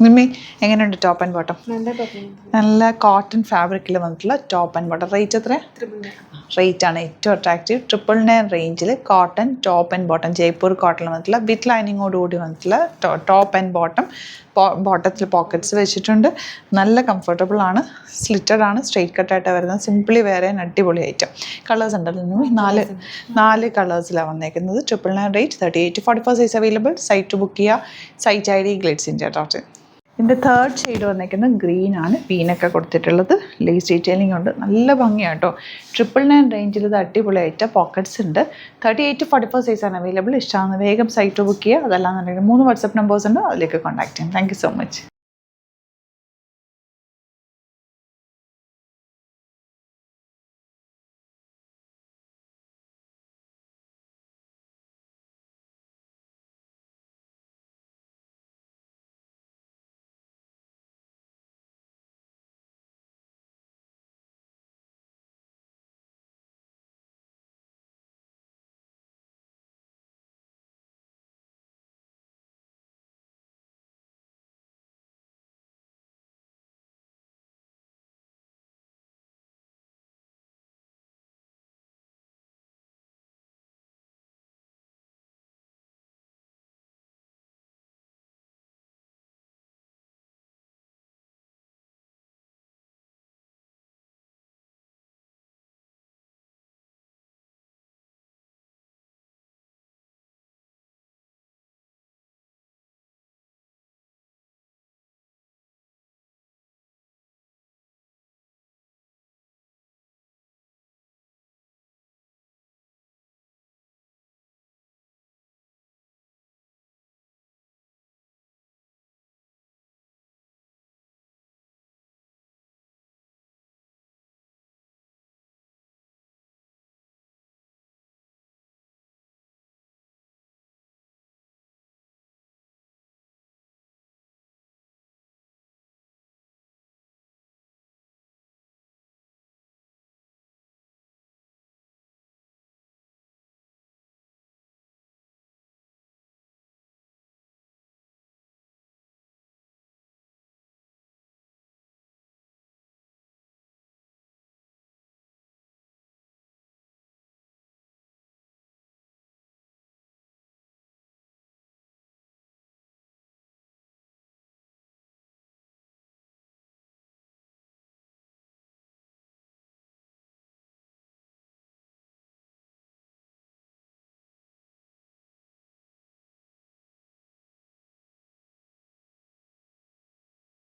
നിമ്മി എങ്ങനെയുണ്ട് top and bottom? നല്ല cotton ഫാബ്രിക്കിൽ വന്നിട്ടുള്ള ടോപ്പ് ആൻഡ് ബോട്ടം. റേറ്റ് എത്ര? റേറ്റ് ആണ് ഏറ്റവും അട്രാക്റ്റീവ്. 999 റേഞ്ചിൽ cotton top and bottom, Jaipur cotton വന്നിട്ടുള്ള വിത്ത് ലൈനിങ്ങോട് കൂടി വന്നിട്ടുള്ള ടോപ്പ് ആൻഡ് ബോട്ടം. ബോട്ടത്തിൽ പോക്കറ്റ്സ് വെച്ചിട്ടുണ്ട്. നല്ല കംഫർട്ടബിൾ ആണ്. സ്ലിറ്റഡ് ആണ്, സ്ട്രെയിറ്റ് കട്ടായിട്ട് വരുന്നത്. സിംപ്ലി വേറെ അടിപൊളി ഐറ്റം. കളേഴ്സ് ഉണ്ടല്ലോ, നാല് കളേഴ്സിലാണ് വന്നേക്കുന്നത്. 999 rate. 38 to 44 size available. Site book ചെയ്യുക. Site ID glitzindia.in. ഇതിൻ്റെ തേർഡ് ഷെയ്ഡ് വന്നേക്കുന്നത് ഗ്രീൻ ആണ്. പീനൊക്കെ കൊടുത്തിട്ടുള്ളത്. ലേസ് ഡീറ്റെയിലിംഗ് ഉണ്ട്. നല്ല ഭംഗിയാണ് കേട്ടോ. 999 റേഞ്ചിൽ ഇത് അടിപൊളിയായിട്ട് പോക്കറ്റ്സ് ഉണ്ട്. 38 to 44 സൈസാണ് അവൈലബിൾ. ഇഷ്ടമാണ് വേഗം സൈറ്റ് ബുക്ക് ചെയ്യുക. അതല്ലാന്നുണ്ടെങ്കിൽ 3 വാട്സപ്പ് നമ്പേഴ്സ് ഉണ്ട്, അതിലേക്ക് കോൺടാക്ട് ചെയ്യാം. Thank you so much.